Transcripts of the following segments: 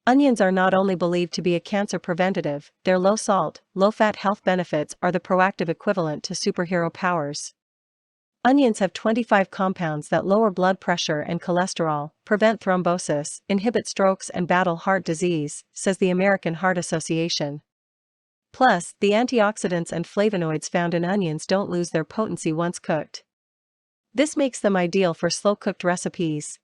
Onions are not only believed to be a cancer preventative, their low-salt, low-fat health benefits are the proactive equivalent to superhero powers. Onions have 25 compounds that lower blood pressure and cholesterol, prevent thrombosis, inhibit strokes and battle heart disease, says the American Heart Association. Plus, the antioxidants and flavonoids found in onions don't lose their potency once cooked. This makes them ideal for slow-cooked recipes.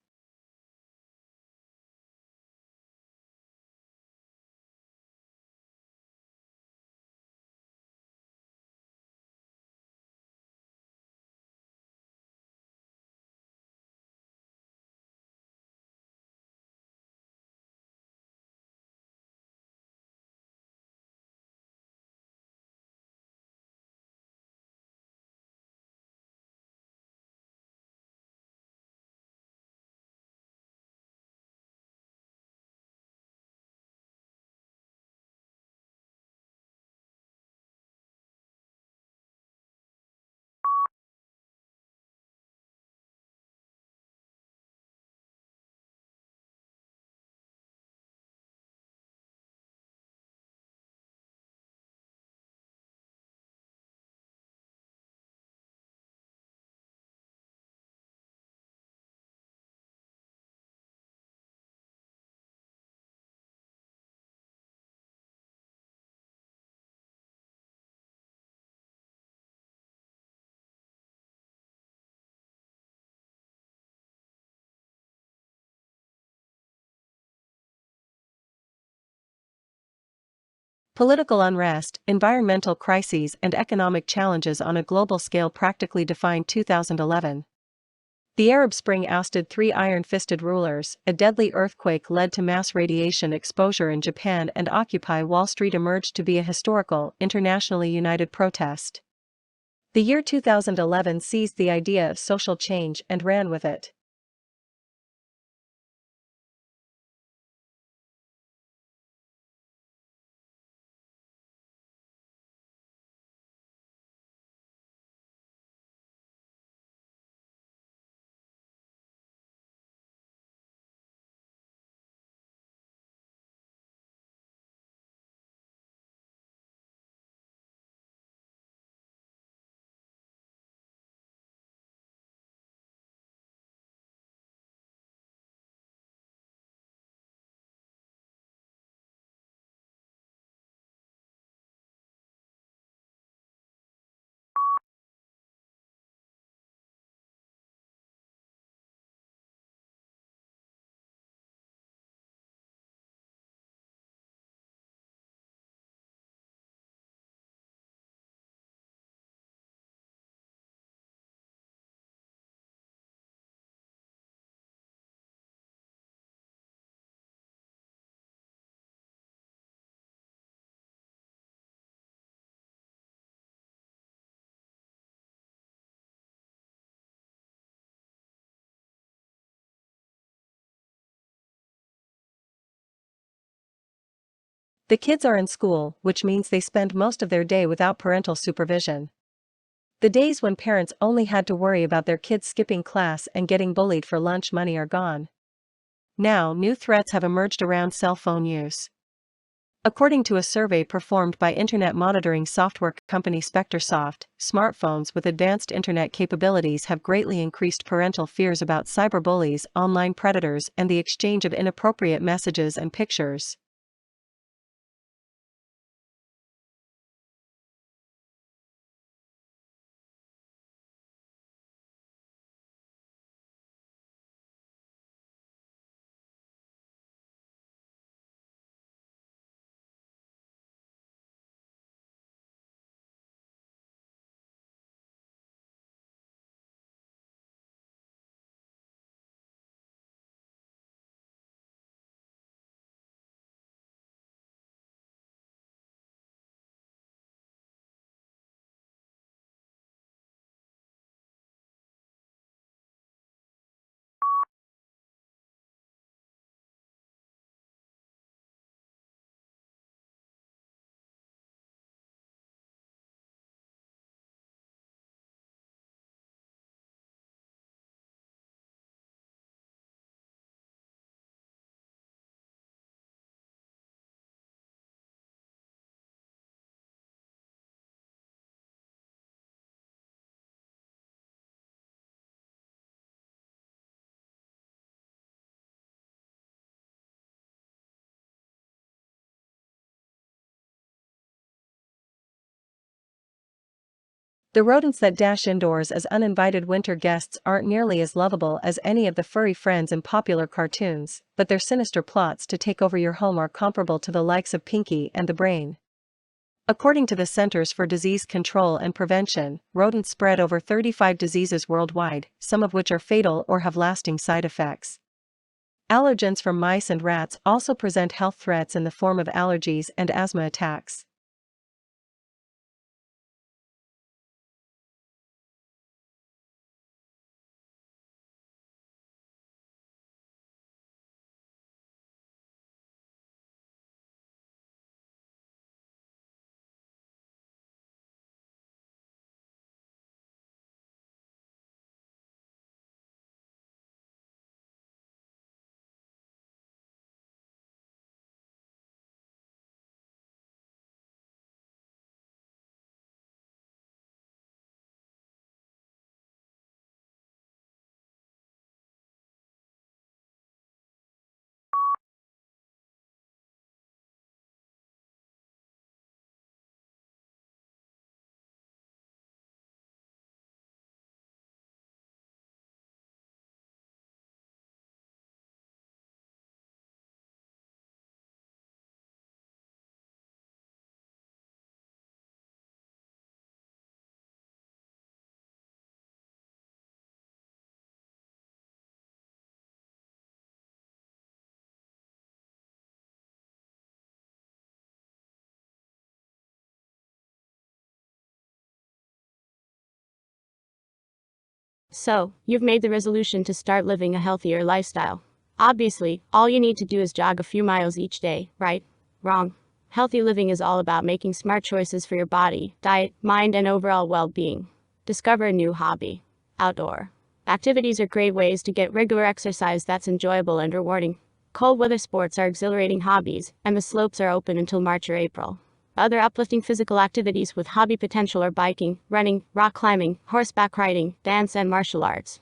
Political unrest, environmental crises and economic challenges on a global scale practically defined 2011. The Arab Spring ousted 3 iron-fisted rulers, a deadly earthquake led to mass radiation exposure in Japan, and Occupy Wall Street emerged to be a historical, internationally united protest. The year 2011 seized the idea of social change and ran with it. The kids are in school, which means they spend most of their day without parental supervision. The days when parents only had to worry about their kids skipping class and getting bullied for lunch money are gone. Now, new threats have emerged around cell phone use. According to a survey performed by internet monitoring software company SpectreSoft, smartphones with advanced internet capabilities have greatly increased parental fears about cyberbullies, online predators, and the exchange of inappropriate messages and pictures. The rodents that dash indoors as uninvited winter guests aren't nearly as lovable as any of the furry friends in popular cartoons, but their sinister plots to take over your home are comparable to the likes of Pinky and the Brain. According to the Centers for Disease Control and Prevention, rodents spread over 35 diseases worldwide, some of which are fatal or have lasting side effects. Allergens from mice and rats also present health threats in the form of allergies and asthma attacks. So, you've made the resolution to start living a healthier lifestyle. Obviously, all you need to do is jog a few miles each day, right? Wrong. Healthy living is all about making smart choices for your body, diet, mind, and overall well-being. Discover a new hobby. Outdoor activities are great ways to get regular exercise that's enjoyable and rewarding. Cold weather sports are exhilarating hobbies, and the slopes are open until March or April. Other uplifting physical activities with hobby potential are biking, running, rock climbing, horseback riding, dance, and martial arts.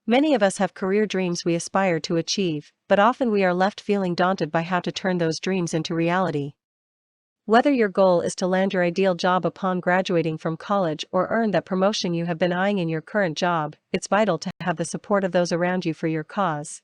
Many of us have career dreams we aspire to achieve, but often we are left feeling daunted by how to turn those dreams into reality. Whether your goal is to land your ideal job upon graduating from college or earn that promotion you have been eyeing in your current job, it's vital to have the support of those around you for your cause.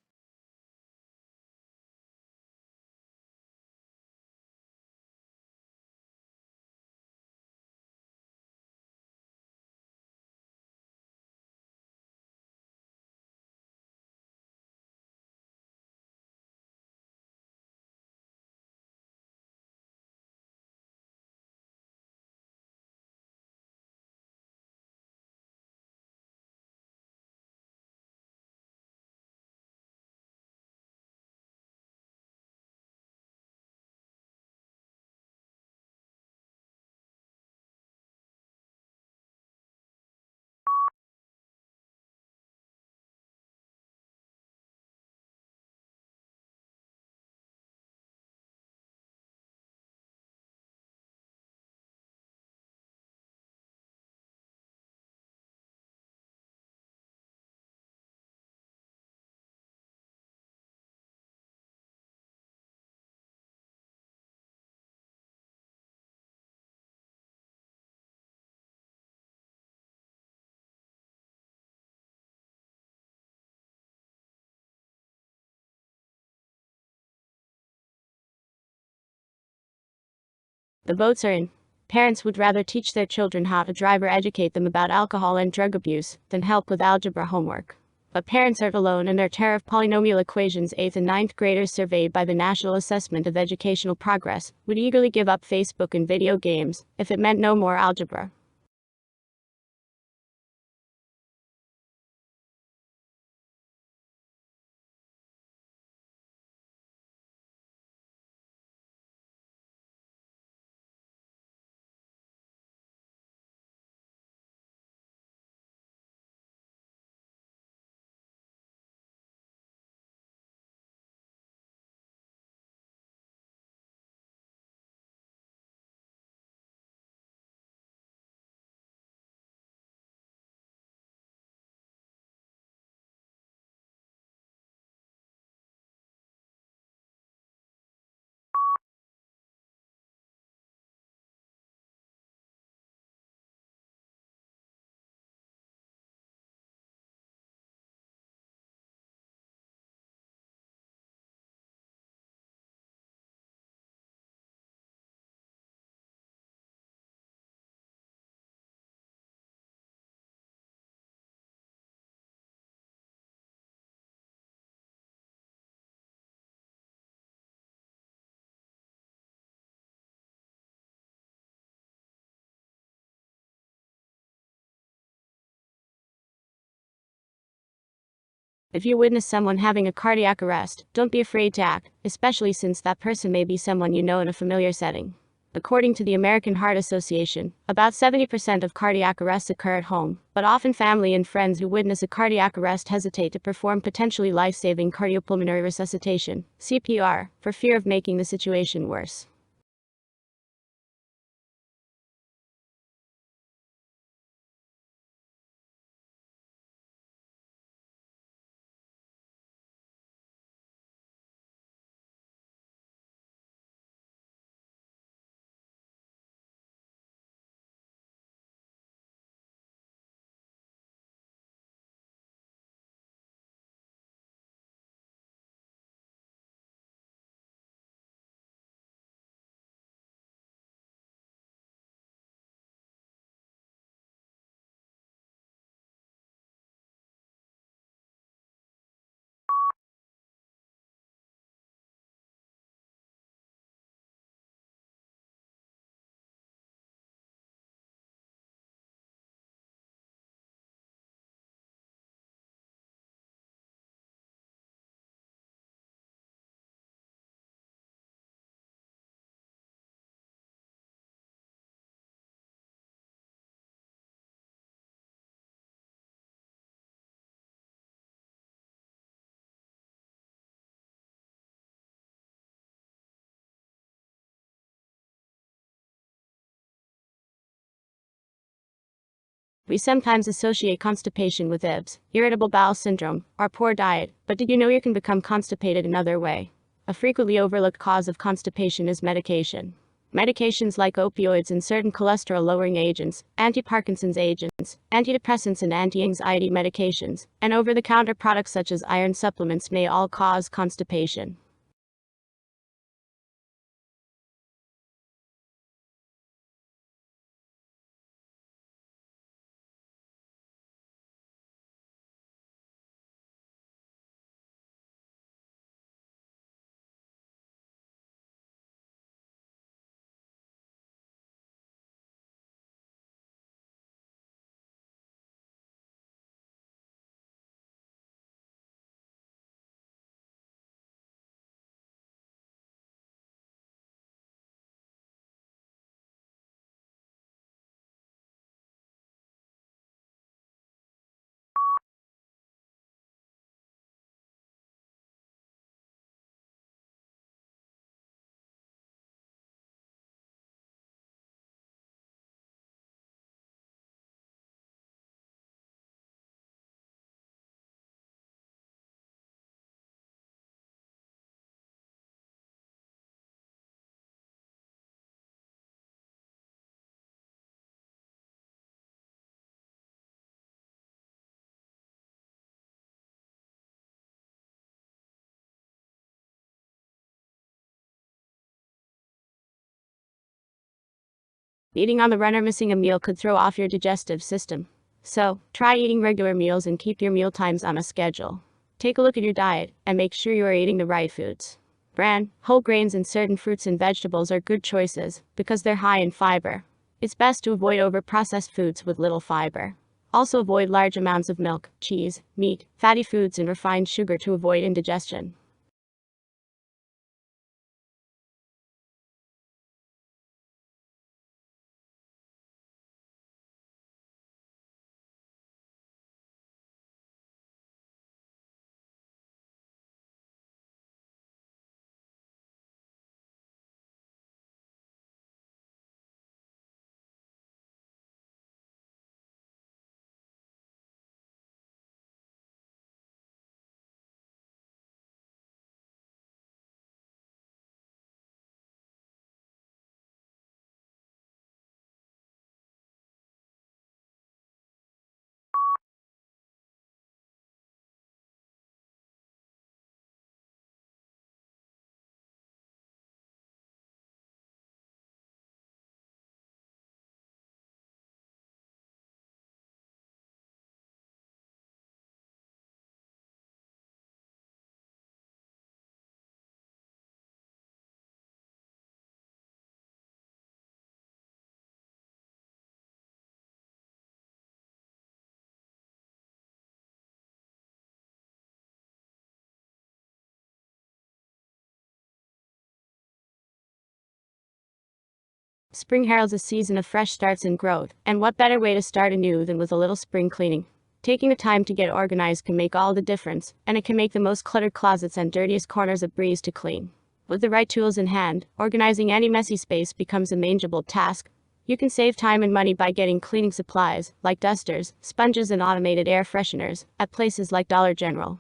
The boats are in. Parents would rather teach their children how to drive or educate them about alcohol and drug abuse than help with algebra homework. But parents aren't alone in their terror of polynomial equations. 8th and 9th graders surveyed by the National Assessment of Educational Progress would eagerly give up Facebook and video games if it meant no more algebra. If you witness someone having a cardiac arrest, don't be afraid to act, especially since that person may be someone you know in a familiar setting. According to the American Heart Association, about 70% of cardiac arrests occur at home, but often family and friends who witness a cardiac arrest hesitate to perform potentially life-saving cardiopulmonary resuscitation, CPR, for fear of making the situation worse. We sometimes associate constipation with IBS, irritable bowel syndrome, or poor diet, but did you know you can become constipated another way? A frequently overlooked cause of constipation is medication. Medications like opioids and certain cholesterol-lowering agents, anti-Parkinson's agents, antidepressants and anti-anxiety medications, and over-the-counter products such as iron supplements may all cause constipation. Eating on the run or missing a meal could throw off your digestive system. So, try eating regular meals and keep your meal times on a schedule. Take a look at your diet and make sure you are eating the right foods. Bran, whole grains, and certain fruits and vegetables are good choices because they're high in fiber. It's best to avoid over-processed foods with little fiber. Also avoid large amounts of milk, cheese, meat, fatty foods, and refined sugar to avoid indigestion. Spring heralds a season of fresh starts and growth, and what better way to start anew than with a little spring cleaning? Taking the time to get organized can make all the difference, and it can make the most cluttered closets and dirtiest corners a breeze to clean. With the right tools in hand, organizing any messy space becomes a manageable task. You can save time and money by getting cleaning supplies, like dusters, sponges, and automated air fresheners, at places like Dollar General.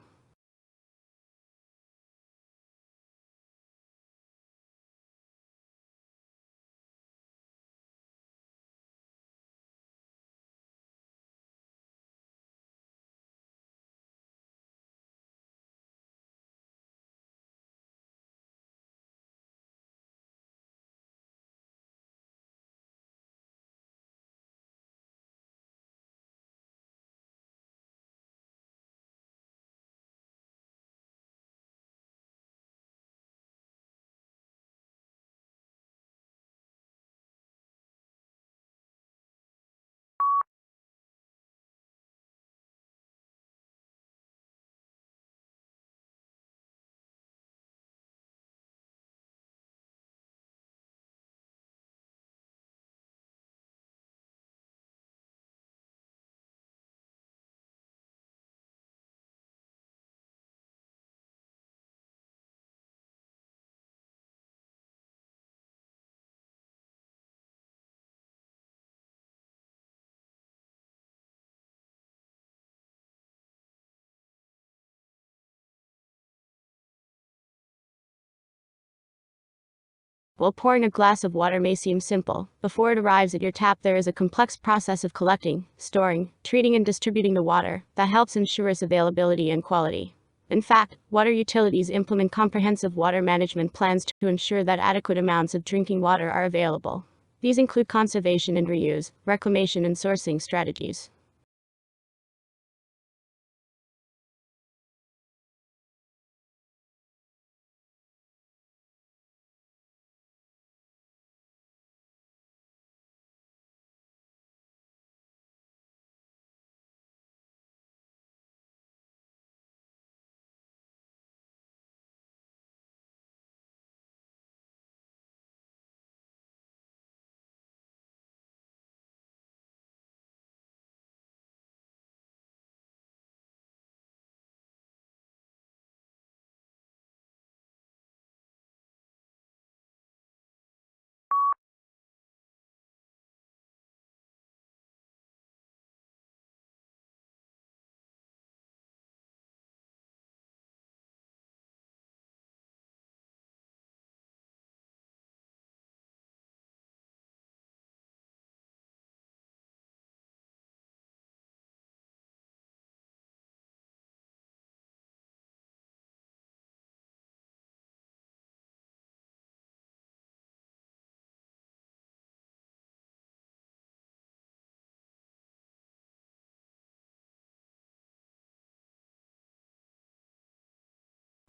While pouring a glass of water may seem simple, before it arrives at your tap there is a complex process of collecting, storing, treating, and distributing the water that helps ensure its availability and quality. In fact, water utilities implement comprehensive water management plans to ensure that adequate amounts of drinking water are available. These include conservation and reuse, reclamation, and sourcing strategies.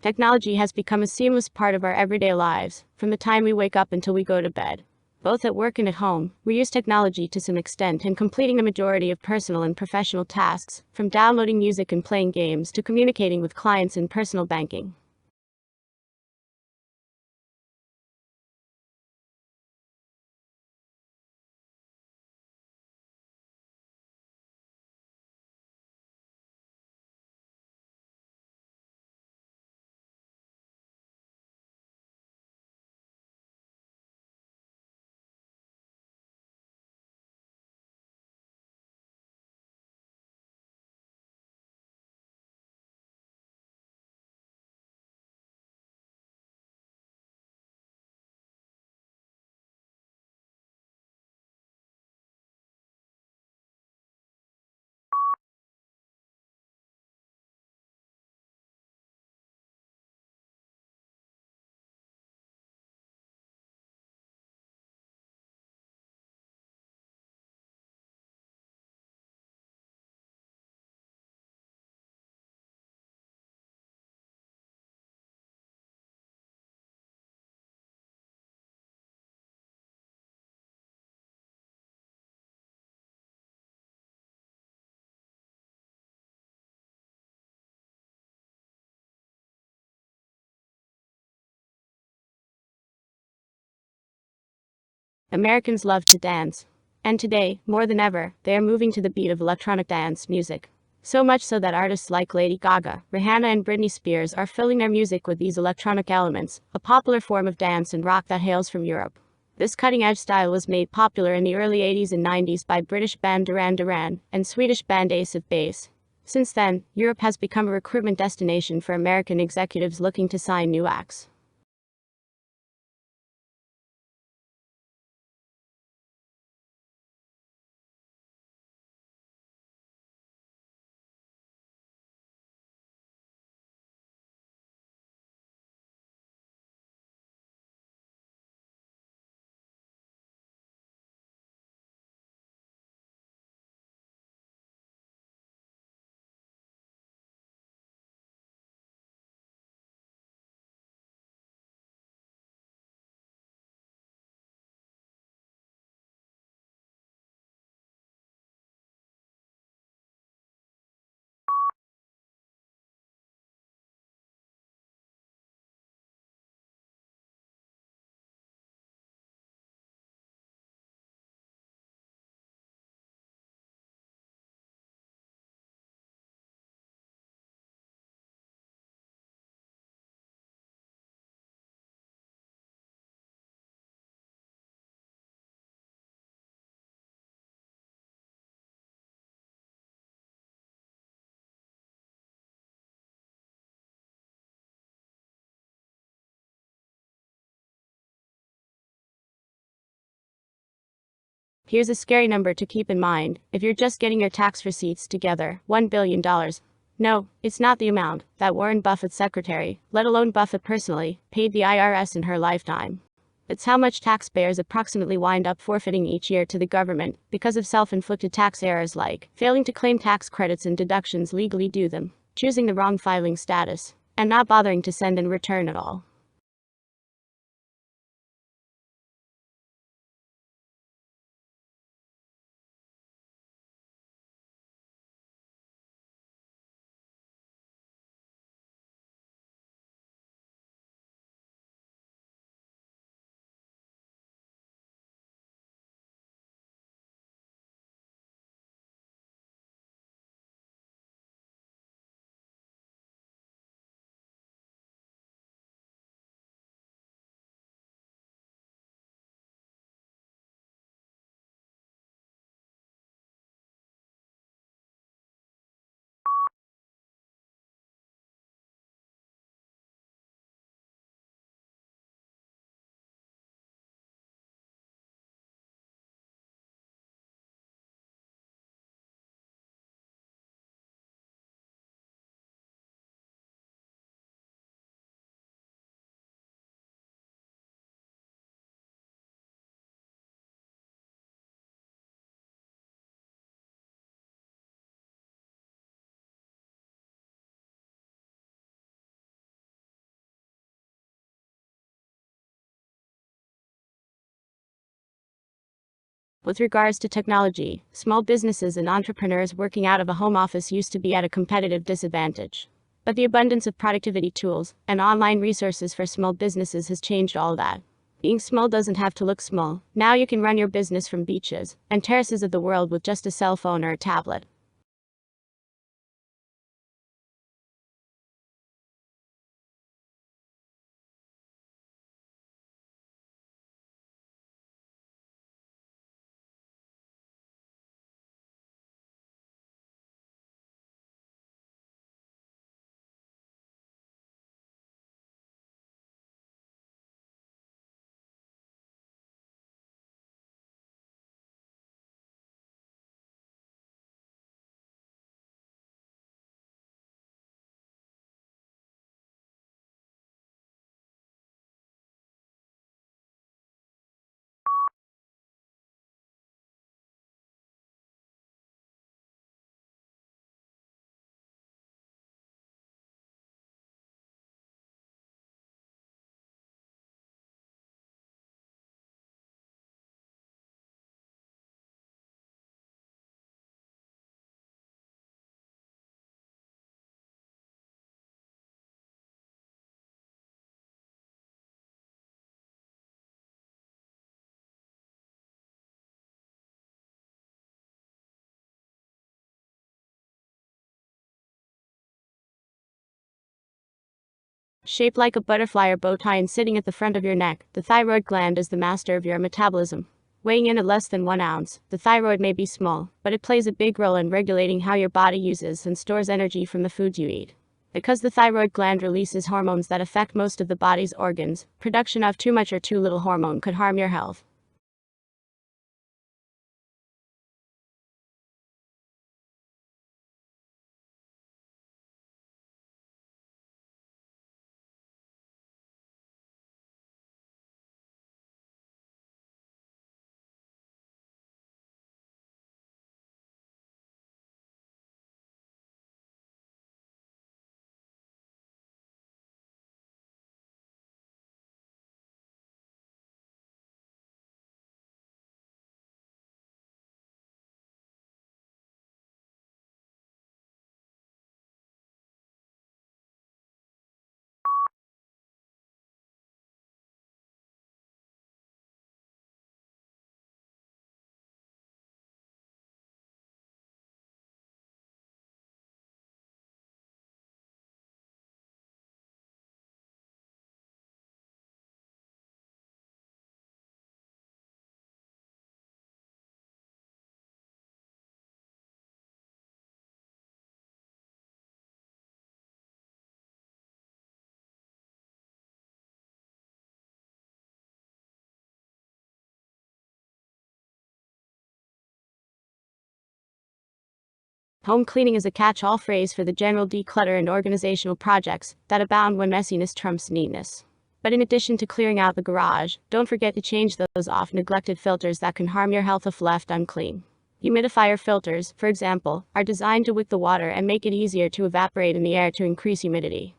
Technology has become a seamless part of our everyday lives, from the time we wake up until we go to bed. Both at work and at home, we use technology to some extent in completing the majority of personal and professional tasks, from downloading music and playing games to communicating with clients and personal banking. Americans love to dance. And today, more than ever, they are moving to the beat of electronic dance music. So much so that artists like Lady Gaga, Rihanna and Britney Spears are filling their music with these electronic elements, a popular form of dance and rock that hails from Europe. This cutting-edge style was made popular in the early 80s and 90s by British band Duran Duran and Swedish band Ace of Base. Since then, Europe has become a recruitment destination for American executives looking to sign new acts. Here's a scary number to keep in mind if you're just getting your tax receipts together: $1 billion. No, it's not the amount that Warren Buffett's secretary, let alone Buffett personally, paid the IRS in her lifetime. It's how much taxpayers approximately wind up forfeiting each year to the government because of self-inflicted tax errors like failing to claim tax credits and deductions legally due them, choosing the wrong filing status, and not bothering to send in return at all. With regards to technology, small businesses and entrepreneurs working out of a home office used to be at a competitive disadvantage. But the abundance of productivity tools and online resources for small businesses has changed all that. Being small doesn't have to look small. Now you can run your business from beaches and terraces of the world with just a cell phone or a tablet. Shaped like a butterfly or bow tie and sitting at the front of your neck, the thyroid gland is the master of your metabolism. Weighing in at less than 1 ounce, the thyroid may be small, but it plays a big role in regulating how your body uses and stores energy from the foods you eat. Because the thyroid gland releases hormones that affect most of the body's organs, production of too much or too little hormone could harm your health. Home cleaning is a catch-all phrase for the general declutter and organizational projects that abound when messiness trumps neatness. But in addition to clearing out the garage, don't forget to change those oft-neglected filters that can harm your health if left unclean. Humidifier filters, for example, are designed to wick the water and make it easier to evaporate in the air to increase humidity.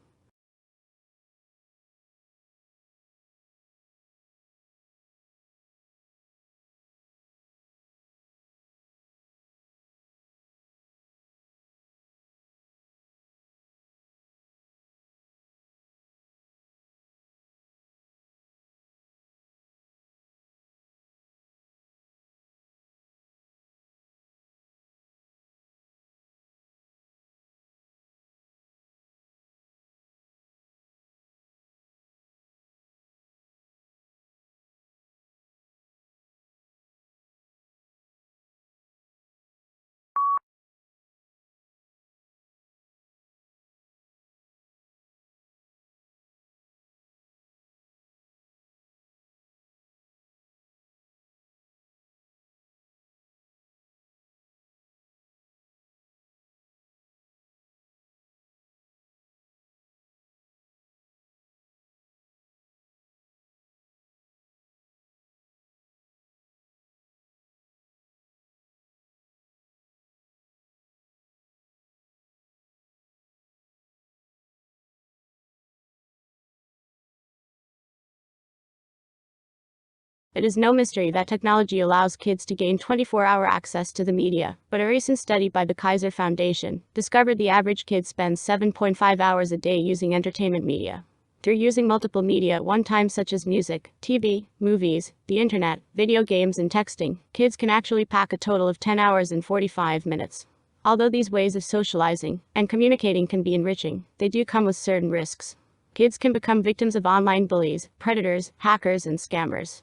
It is no mystery that technology allows kids to gain 24-hour access to the media, but a recent study by the Kaiser Foundation discovered the average kid spends 7.5 hours a day using entertainment media. Through using multiple media at one time such as music, TV, movies, the internet, video games and texting, kids can actually pack a total of 10 hours and 45 minutes. Although these ways of socializing and communicating can be enriching, they do come with certain risks. Kids can become victims of online bullies, predators, hackers and scammers.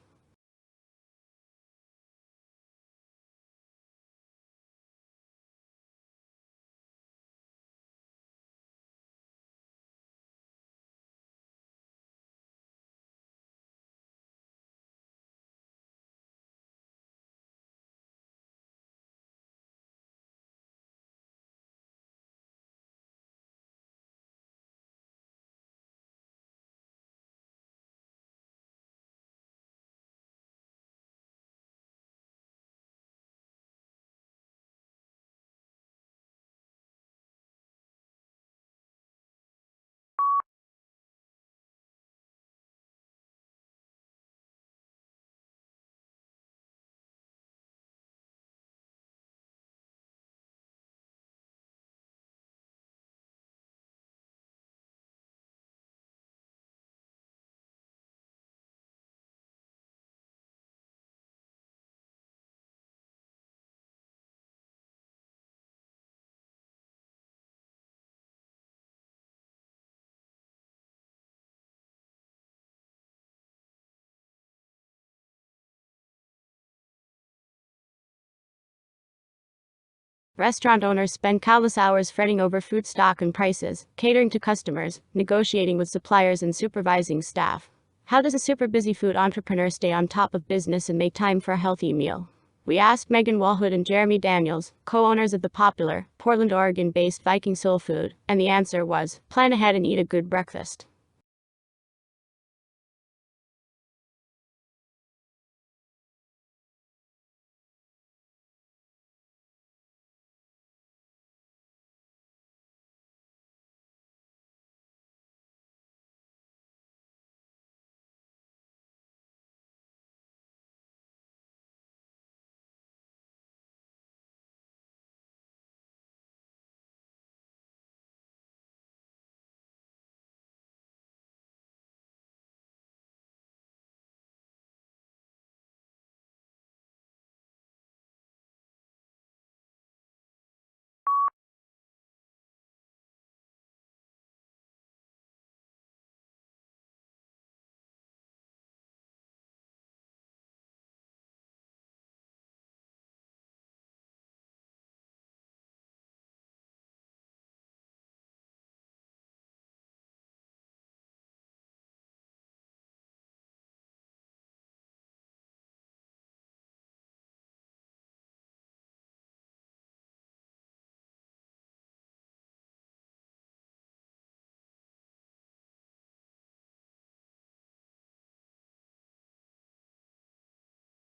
Restaurant owners spend countless hours fretting over food stock and prices, catering to customers, negotiating with suppliers and supervising staff. How does a super busy food entrepreneur stay on top of business and make time for a healthy meal? We asked Megan Walhood and Jeremy Daniels, co-owners of the popular, Portland, Oregon-based Viking Soul Food, and the answer was, plan ahead and eat a good breakfast.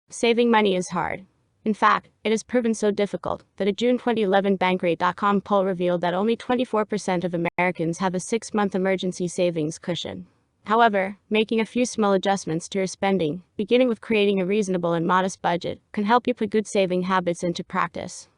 Saving money is hard. In fact, it has proven so difficult that a June 2011 Bankrate.com poll revealed that only 24% of Americans have a 6-month emergency savings cushion. However, making a few small adjustments to your spending, beginning with creating a reasonable and modest budget, can help you put good saving habits into practice.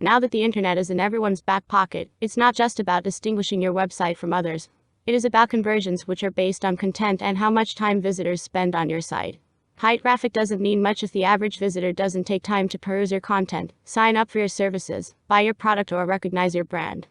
Now that the internet is in everyone's back pocket, it's not just about distinguishing your website from others. It is about conversions, which are based on content and how much time visitors spend on your site. High traffic doesn't mean much if the average visitor doesn't take time to peruse your content, sign up for your services, buy your product, or recognize your brand.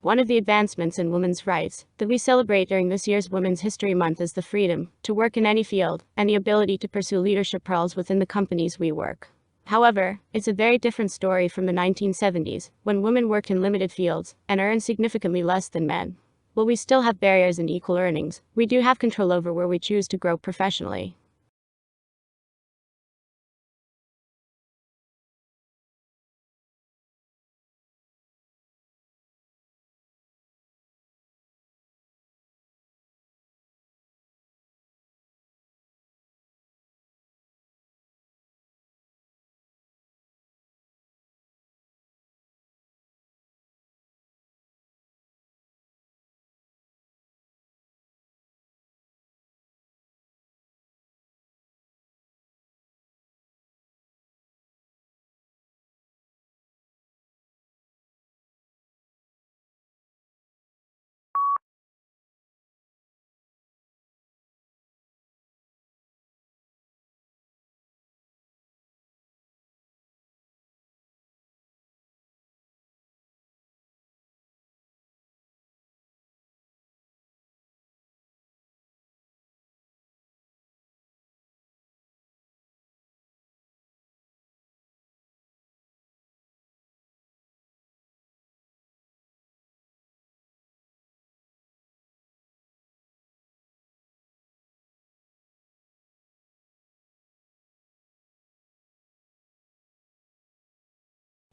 One of the advancements in women's rights that we celebrate during this year's Women's History Month is the freedom to work in any field and the ability to pursue leadership roles within the companies we work. However, it's a very different story from the 1970s, when women worked in limited fields and earned significantly less than men. While we still have barriers in equal earnings, we do have control over where we choose to grow professionally.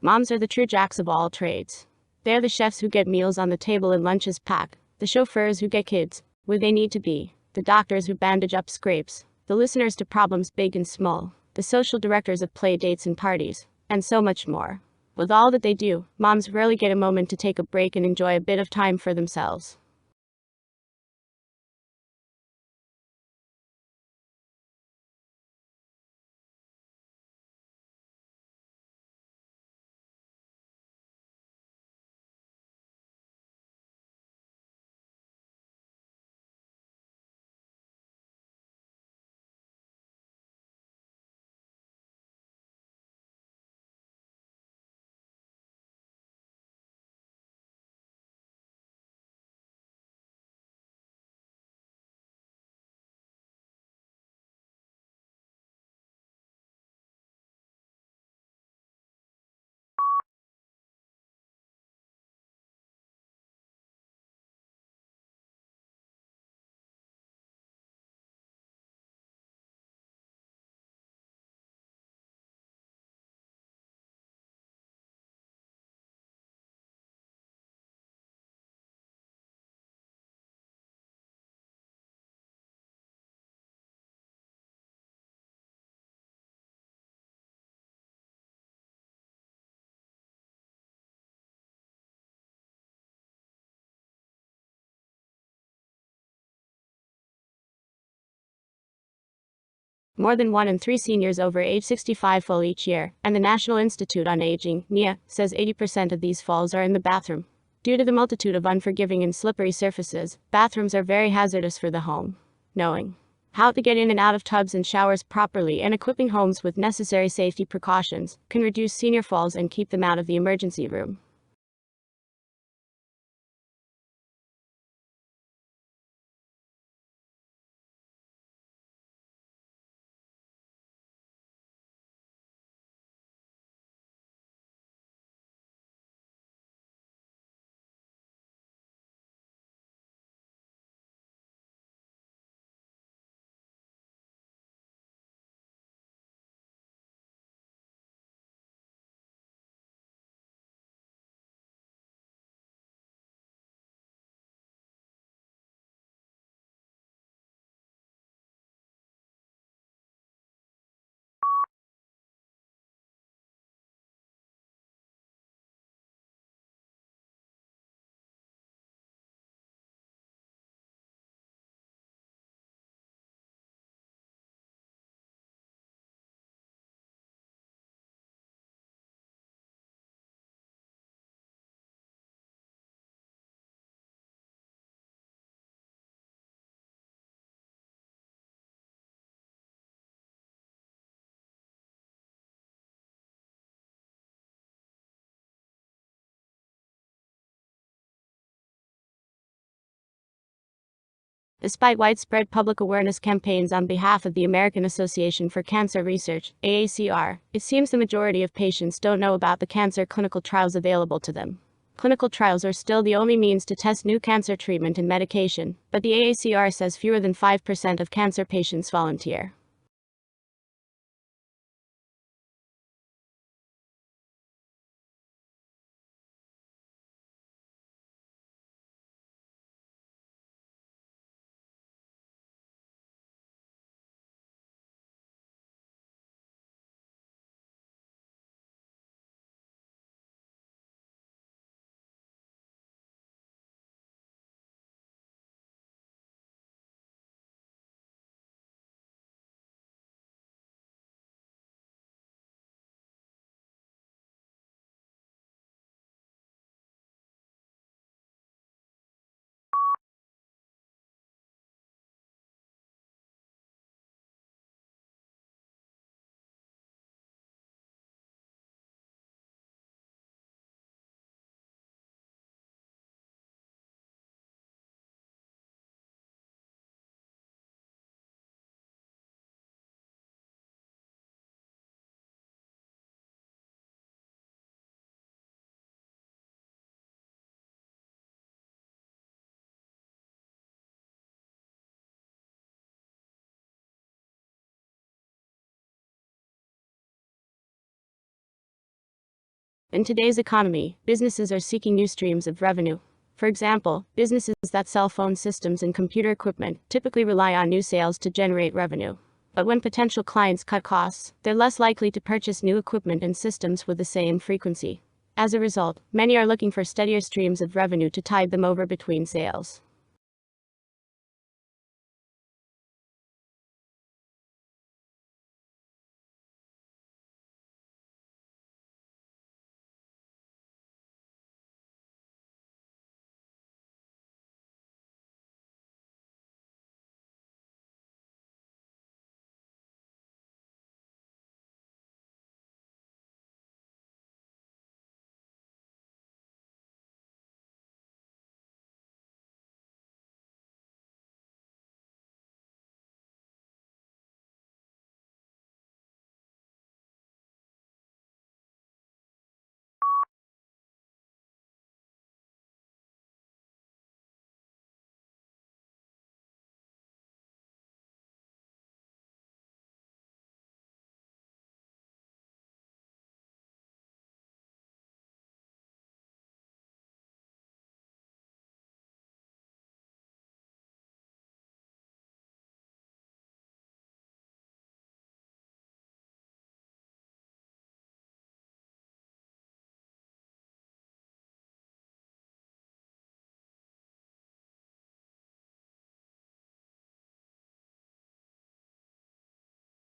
Moms are the true jacks of all trades. They're the chefs who get meals on the table and lunches packed, the chauffeurs who get kids where they need to be, the doctors who bandage up scrapes, the listeners to problems big and small, the social directors of play dates and parties, and so much more. With all that they do, moms rarely get a moment to take a break and enjoy a bit of time for themselves. More than 1 in 3 seniors over age 65 fall each year, and the National Institute on Aging, NIA, says 80% of these falls are in the bathroom. Due to the multitude of unforgiving and slippery surfaces, bathrooms are very hazardous for the home. Knowing how to get in and out of tubs and showers properly and equipping homes with necessary safety precautions can reduce senior falls and keep them out of the emergency room. Despite widespread public awareness campaigns on behalf of the American Association for Cancer Research, AACR, it seems the majority of patients don't know about the cancer clinical trials available to them. Clinical trials are still the only means to test new cancer treatment and medication, but the AACR says fewer than 5% of cancer patients volunteer. In today's economy, businesses are seeking new streams of revenue. For example, businesses that sell phone systems and computer equipment typically rely on new sales to generate revenue. But when potential clients cut costs, they're less likely to purchase new equipment and systems with the same frequency. As a result, many are looking for steadier streams of revenue to tide them over between sales.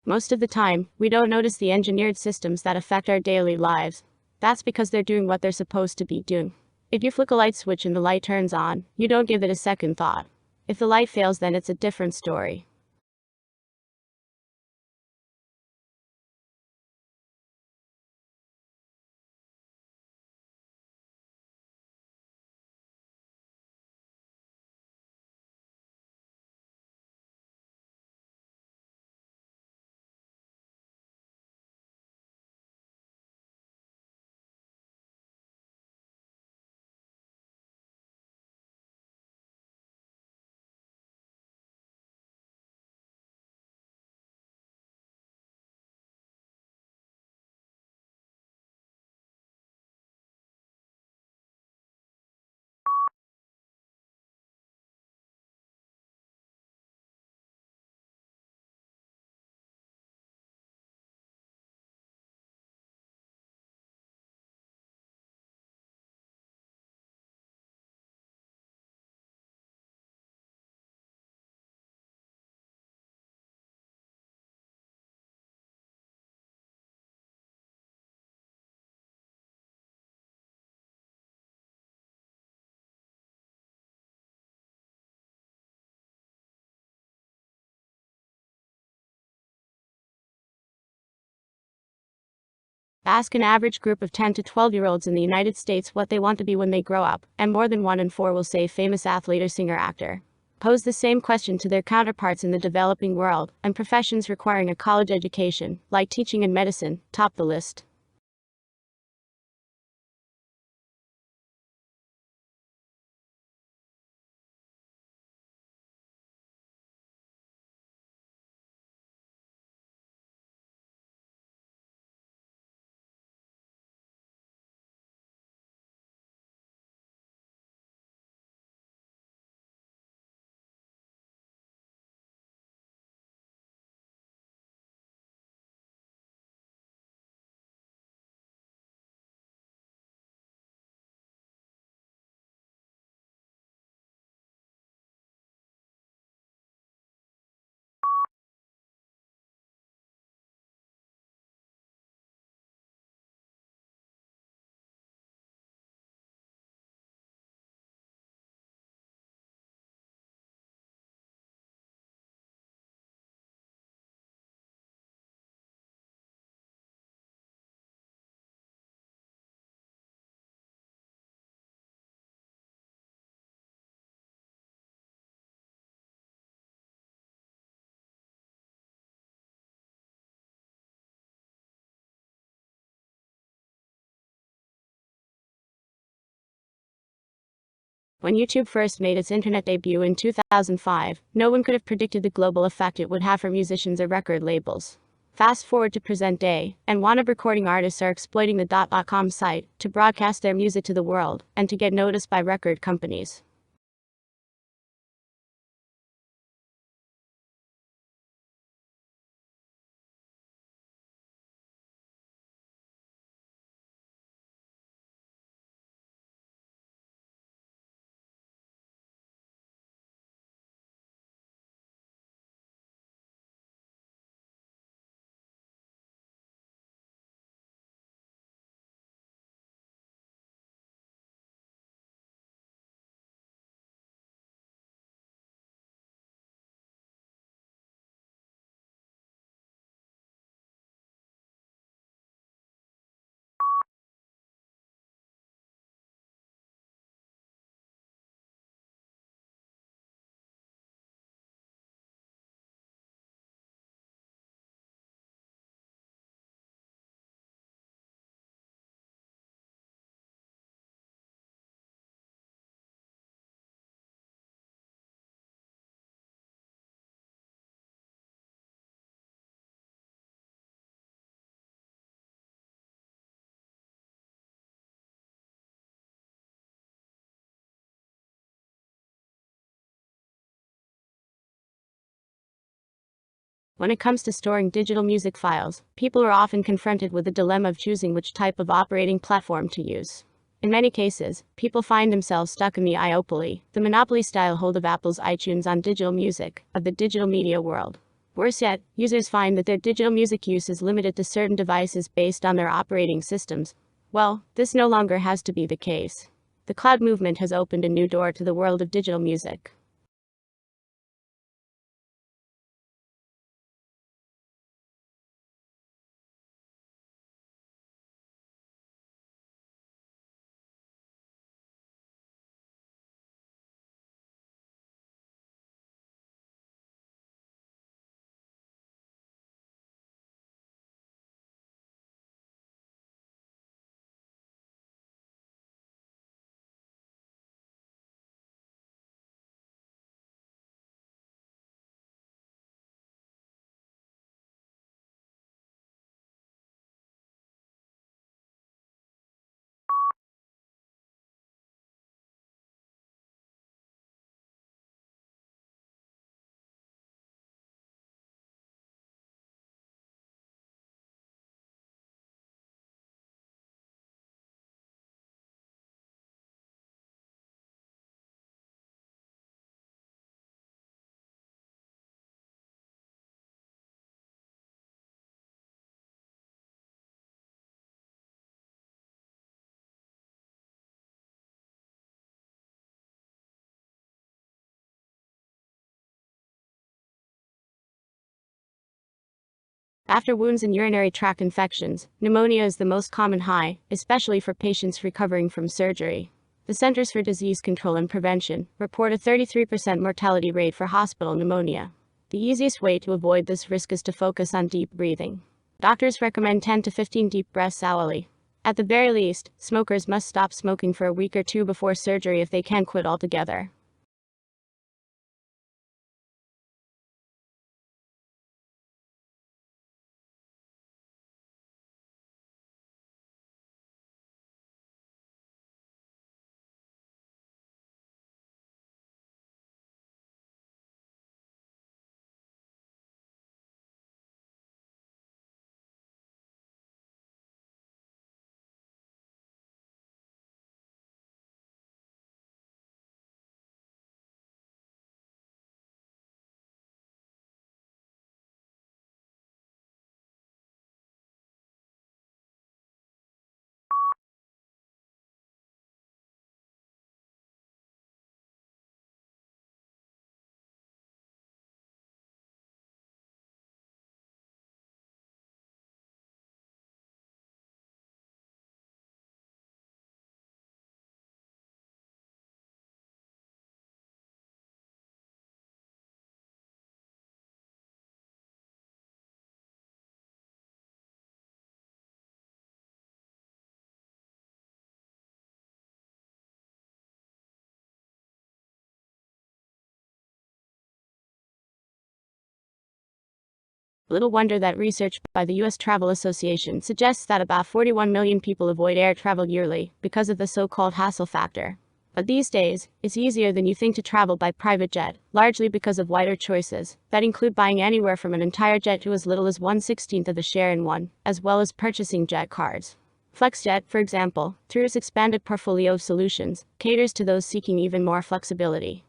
Most of the time, we don't notice the engineered systems that affect our daily lives. That's because they're doing what they're supposed to be doing. If you flick a light switch and the light turns on, you don't give it a second thought. If the light fails, then it's a different story. Ask an average group of 10 to 12-year-olds in the United States what they want to be when they grow up, and more than 1 in 4 will say famous athlete or singer-actor. Pose the same question to their counterparts in the developing world, and professions requiring a college education, like teaching and medicine, top the list. When YouTube first made its internet debut in 2005, no one could have predicted the global effect it would have for musicians or record labels. Fast forward to present day, and wannabe recording artists are exploiting the .com site to broadcast their music to the world, and to get noticed by record companies. When it comes to storing digital music files, people are often confronted with the dilemma of choosing which type of operating platform to use. In many cases, people find themselves stuck in the iopoly, the monopoly-style hold of Apple's iTunes on digital music, of the digital media world. Worse yet, users find that their digital music use is limited to certain devices based on their operating systems. Well, this no longer has to be the case. The cloud movement has opened a new door to the world of digital music. After wounds and urinary tract infections, pneumonia is the most common high, especially for patients recovering from surgery. The Centers for Disease Control and Prevention report a 33% mortality rate for hospital pneumonia. The easiest way to avoid this risk is to focus on deep breathing. Doctors recommend 10 to 15 deep breaths hourly. At the very least, smokers must stop smoking for a week or two before surgery if they can't quit altogether. Little wonder that research by the U.S. Travel Association suggests that about 41 million people avoid air travel yearly because of the so-called hassle factor. But these days, it's easier than you think to travel by private jet, largely because of wider choices that include buying anywhere from an entire jet to as little as 1/16 of a share in one, as well as purchasing jet cards. FlexJet, for example, through its expanded portfolio of solutions, caters to those seeking even more flexibility.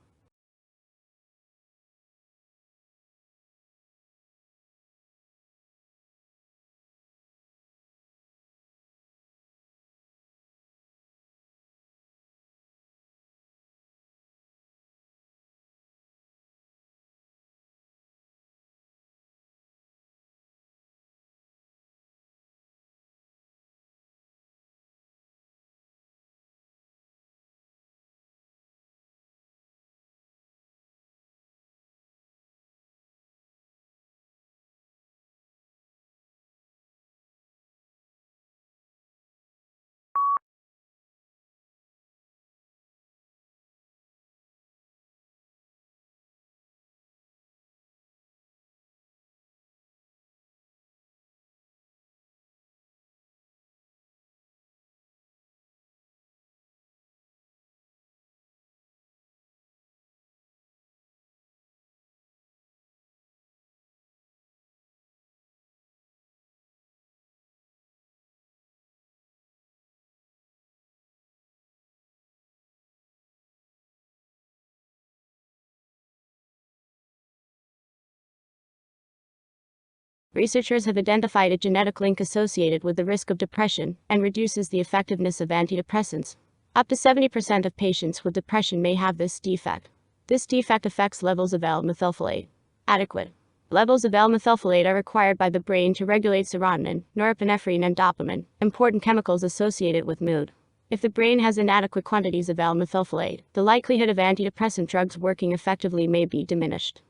Researchers have identified a genetic link associated with the risk of depression and reduces the effectiveness of antidepressants. Up to 70% of patients with depression may have this defect. This defect affects levels of L-methylfolate. Adequate levels of L-methylfolate are required by the brain to regulate serotonin, norepinephrine, and dopamine, important chemicals associated with mood. If the brain has inadequate quantities of L-methylfolate, the likelihood of antidepressant drugs working effectively may be diminished.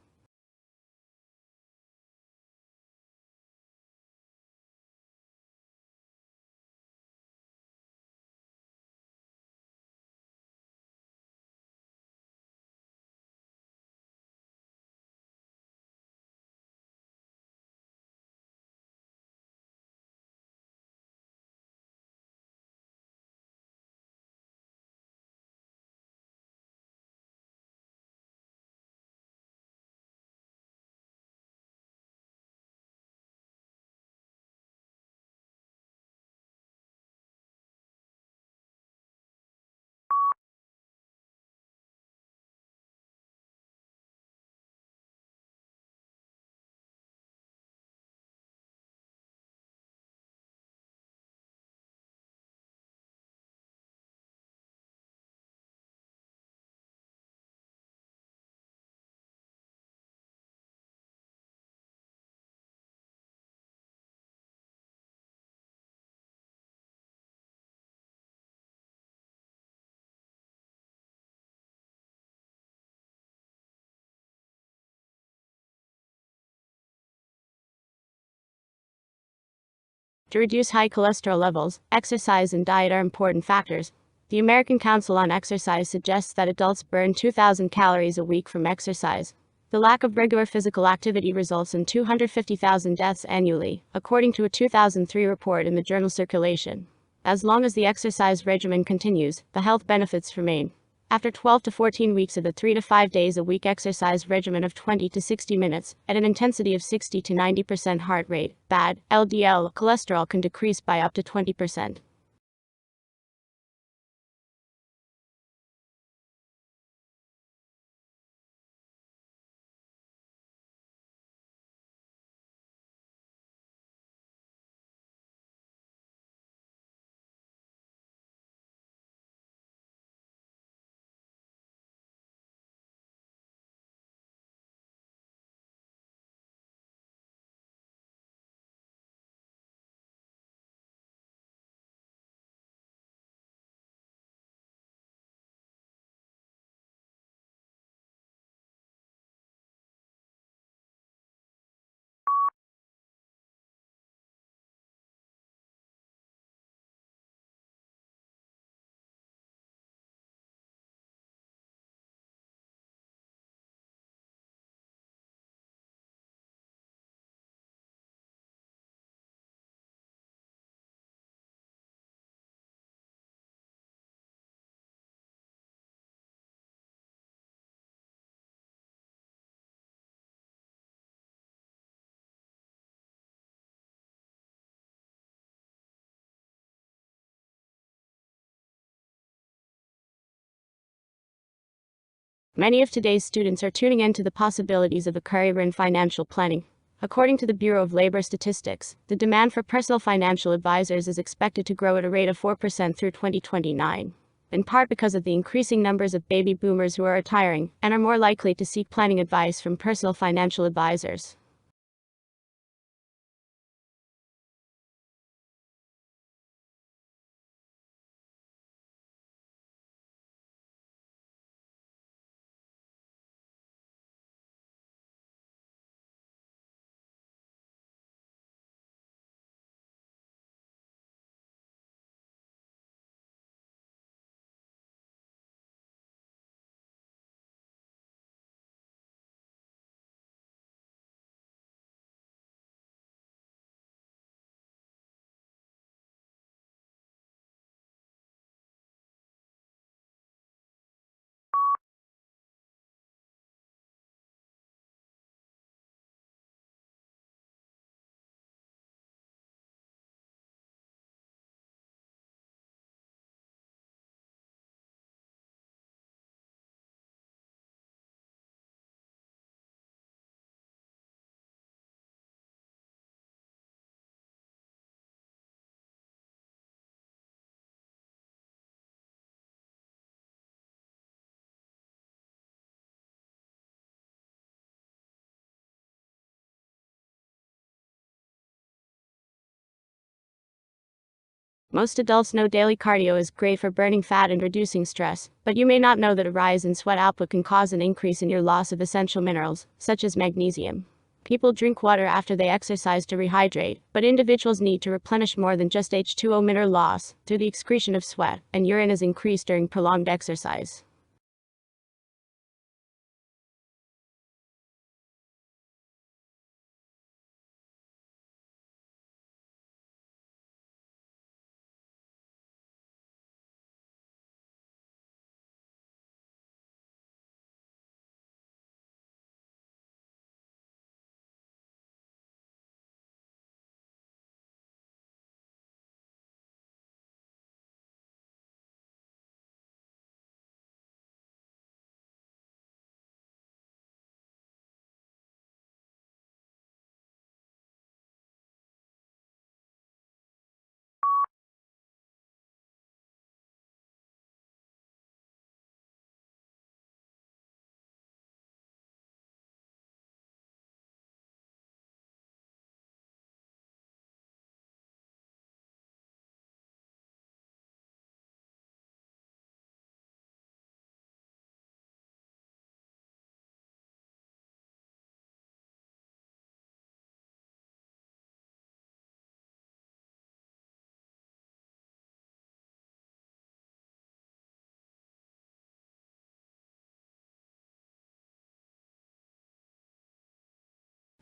To reduce high cholesterol levels, exercise and diet are important factors. The American Council on Exercise suggests that adults burn 2,000 calories a week from exercise. The lack of regular physical activity results in 250,000 deaths annually, according to a 2003 report in the journal Circulation. As long as the exercise regimen continues, the health benefits remain. After 12 to 14 weeks of the 3 to 5 days a week exercise regimen of 20 to 60 minutes, at an intensity of 60 to 90% heart rate, bad LDL cholesterol can decrease by up to 20%. Many of today's students are tuning into the possibilities of a career in financial planning. According to the Bureau of Labor Statistics, the demand for personal financial advisors is expected to grow at a rate of 4% through 2029, in part because of the increasing numbers of baby boomers who are retiring and are more likely to seek planning advice from personal financial advisors. Most adults know daily cardio is great for burning fat and reducing stress, but you may not know that a rise in sweat output can cause an increase in your loss of essential minerals, such as magnesium. People drink water after they exercise to rehydrate, but individuals need to replenish more than just H2O mineral loss through the excretion of sweat, and urine is increased during prolonged exercise.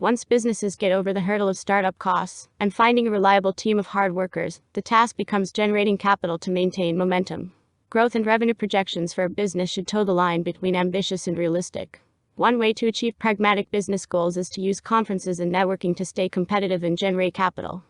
Once businesses get over the hurdle of startup costs and finding a reliable team of hard workers, the task becomes generating capital to maintain momentum. Growth and revenue projections for a business should toe the line between ambitious and realistic. One way to achieve pragmatic business goals is to use conferences and networking to stay competitive and generate capital.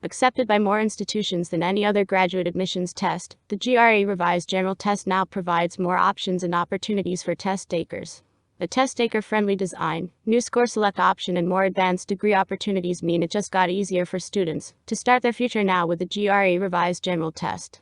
Accepted by more institutions than any other graduate admissions test, the GRE Revised General Test now provides more options and opportunities for test takers. A test taker-friendly design, new score select option and more advanced degree opportunities mean it just got easier for students to start their future now with the GRE Revised General Test.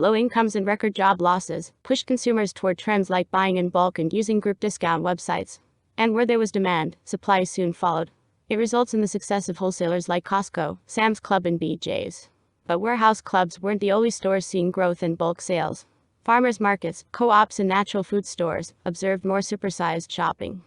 Low incomes and record job losses pushed consumers toward trends like buying in bulk and using group discount websites. And where there was demand, supply soon followed. It results in the success of wholesalers like Costco, Sam's Club, and BJ's. But warehouse clubs weren't the only stores seeing growth in bulk sales. Farmers markets, co-ops, and natural food stores observed more supersized shopping.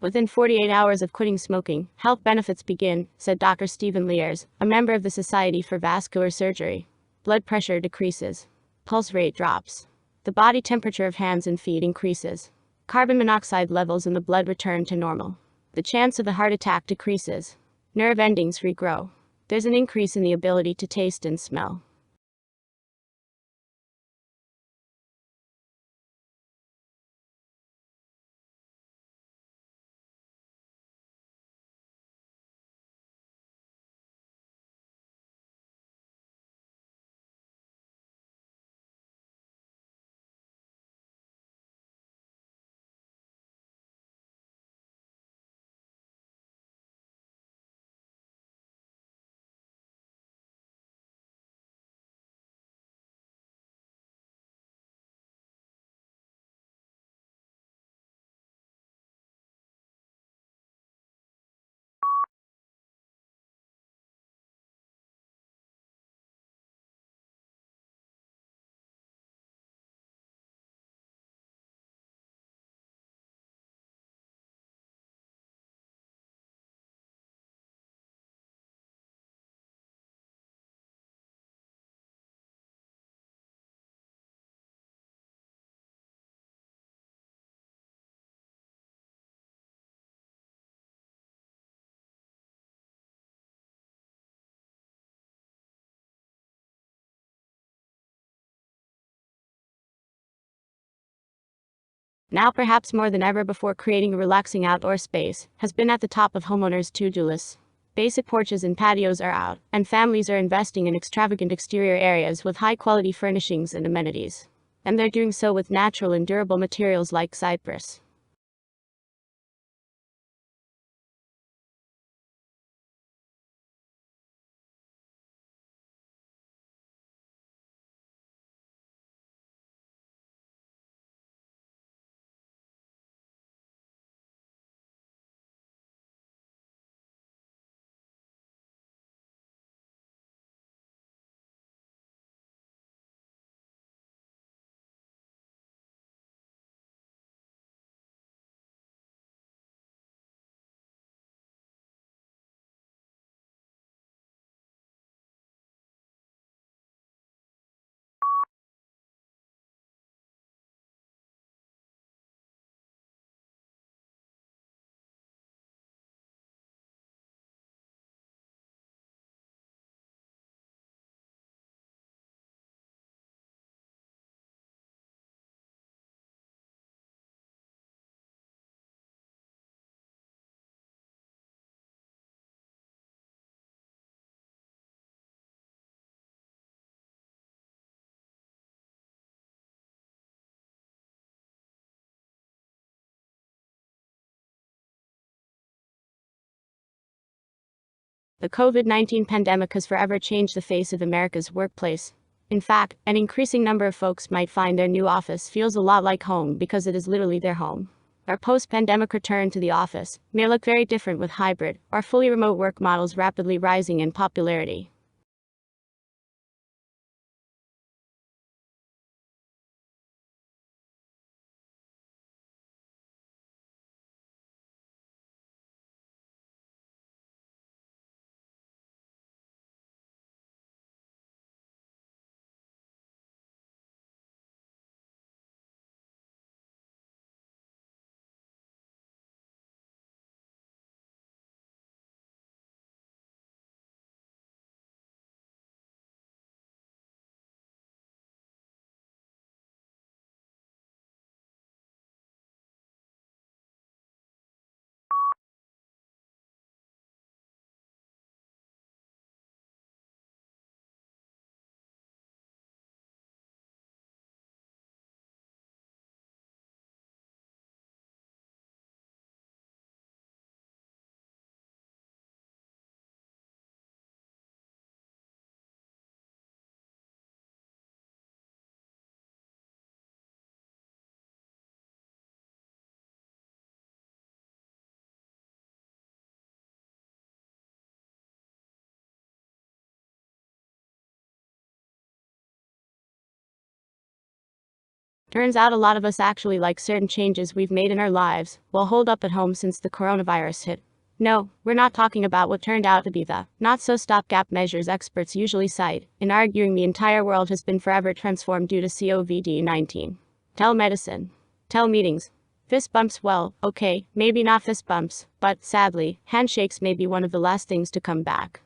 Within 48 hours of quitting smoking, health benefits begin, said Dr. Stephen Lears, a member of the Society for Vascular Surgery. Blood pressure decreases. Pulse rate drops. The body temperature of hands and feet increases. Carbon monoxide levels in the blood return to normal. The chance of a heart attack decreases. Nerve endings regrow. There's an increase in the ability to taste and smell. Now perhaps more than ever before, creating a relaxing outdoor space has been at the top of homeowners' to-do lists. Basic porches and patios are out, and families are investing in extravagant exterior areas with high-quality furnishings and amenities. And they're doing so with natural and durable materials like cypress. The COVID-19 pandemic has forever changed the face of America's workplace. In fact, an increasing number of folks might find their new office feels a lot like home because it is literally their home. Our post-pandemic return to the office may look very different with hybrid or fully remote work models rapidly rising in popularity. Turns out a lot of us actually like certain changes we've made in our lives while holed up at home since the coronavirus hit. No, we're not talking about what turned out to be the not-so-stopgap measures experts usually cite in arguing the entire world has been forever transformed due to COVID-19. Telemedicine. Telemeetings. Fist bumps, well, okay, maybe not fist bumps, but, sadly, handshakes may be one of the last things to come back.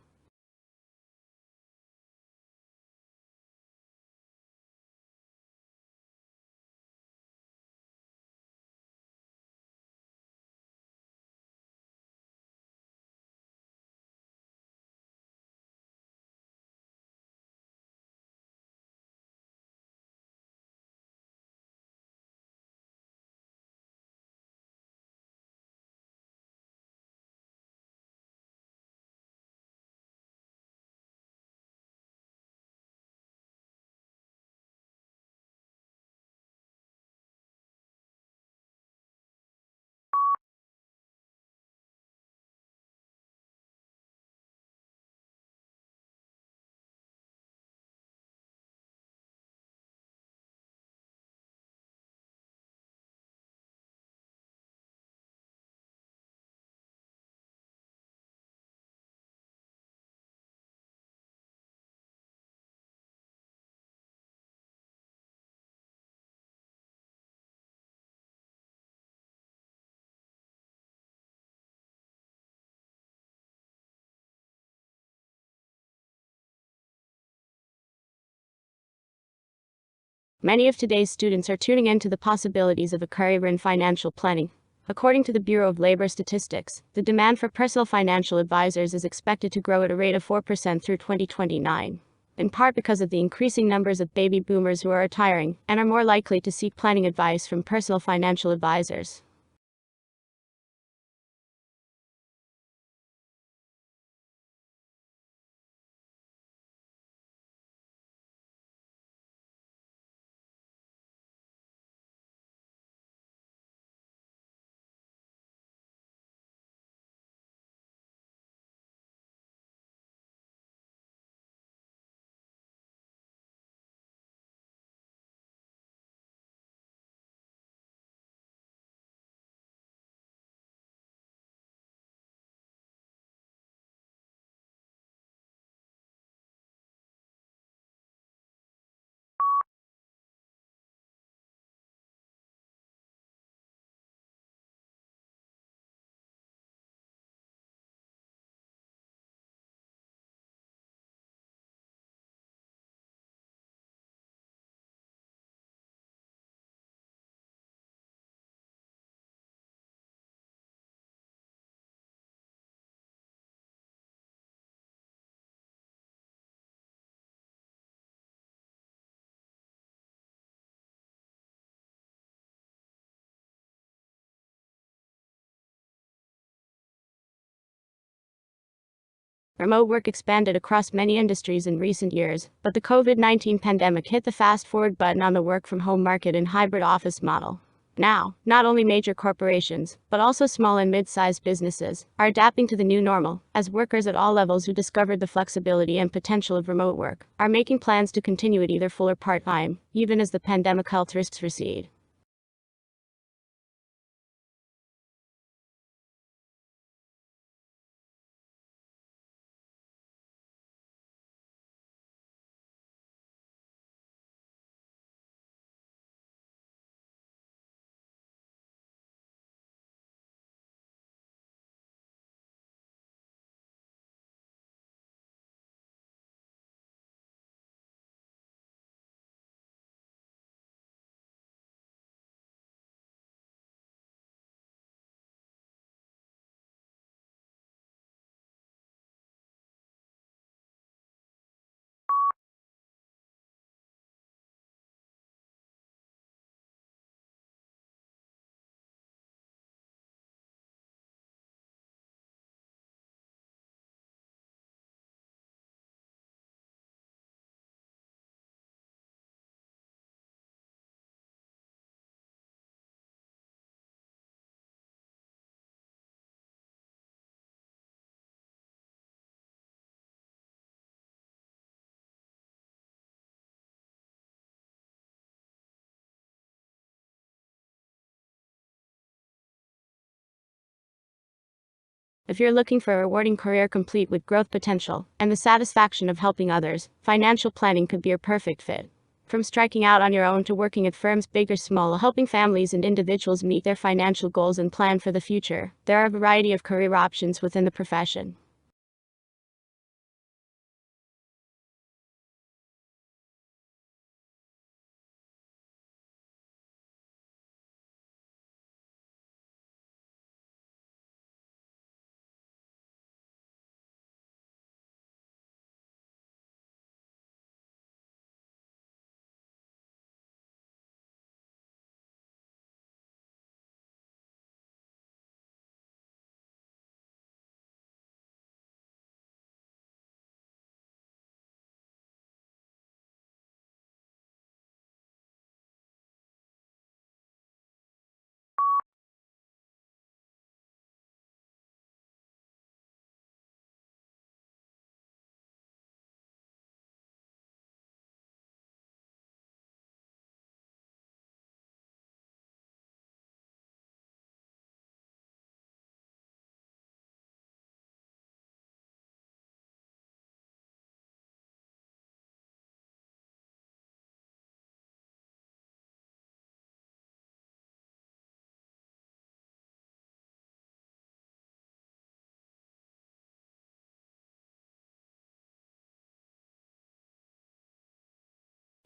Many of today's students are tuning into the possibilities of a career in financial planning. According to the Bureau of Labor Statistics, the demand for personal financial advisors is expected to grow at a rate of 4% through 2029, in part because of the increasing numbers of baby boomers who are retiring and are more likely to seek planning advice from personal financial advisors. Remote work expanded across many industries in recent years, but the COVID-19 pandemic hit the fast-forward button on the work-from-home market and hybrid office model. Now, not only major corporations, but also small and mid-sized businesses, are adapting to the new normal, as workers at all levels who discovered the flexibility and potential of remote work are making plans to continue it either full or part-time, even as the pandemic health risks recede. If you're looking for a rewarding career complete with growth potential and the satisfaction of helping others, financial planning could be your perfect fit. From striking out on your own to working at firms big or small, helping families and individuals meet their financial goals and plan for the future, there are a variety of career options within the profession.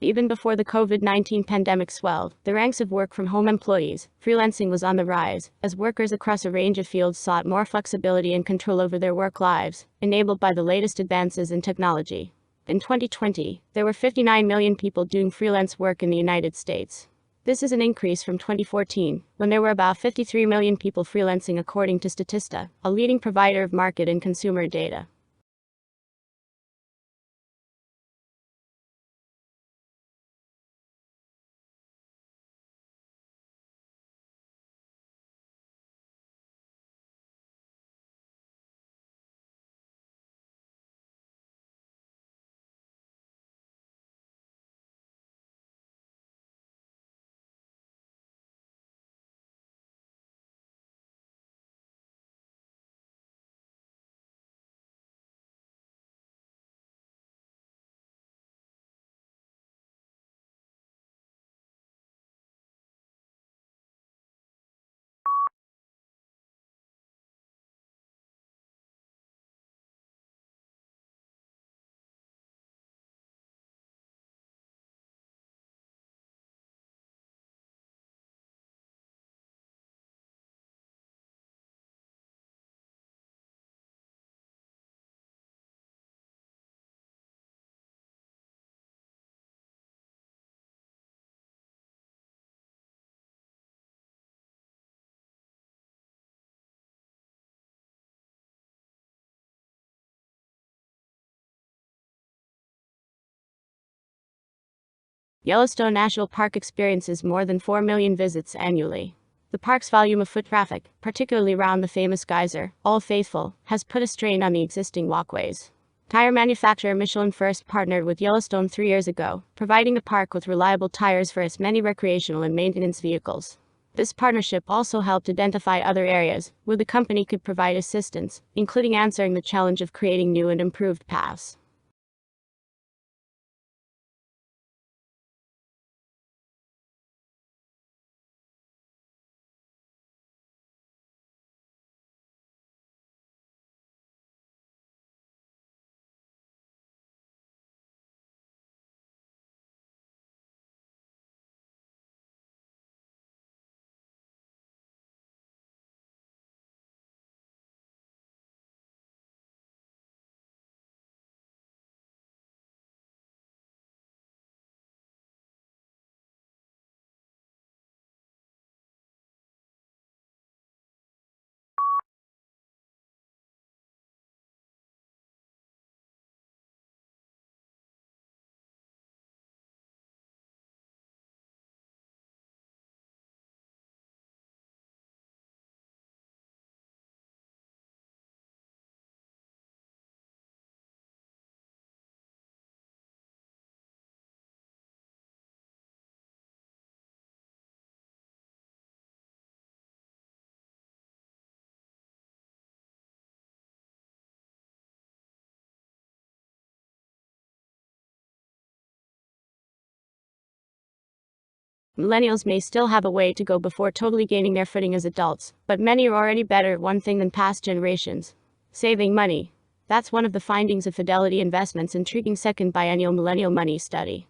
Even before the COVID-19 pandemic swelled the ranks of work-from-home employees, freelancing was on the rise, as workers across a range of fields sought more flexibility and control over their work lives, enabled by the latest advances in technology. In 2020, there were 59 million people doing freelance work in the United States. This is an increase from 2014, when there were about 53 million people freelancing according to Statista, a leading provider of market and consumer data. Yellowstone National Park experiences more than 4 million visits annually. The park's volume of foot traffic, particularly around the famous geyser, Old Faithful, has put a strain on the existing walkways. Tire manufacturer Michelin first partnered with Yellowstone 3 years ago, providing the park with reliable tires for its many recreational and maintenance vehicles. This partnership also helped identify other areas where the company could provide assistance, including answering the challenge of creating new and improved paths. Millennials may still have a way to go before totally gaining their footing as adults, but many are already better at one thing than past generations: saving money. That's one of the findings of Fidelity Investments' intriguing second biennial millennial money study.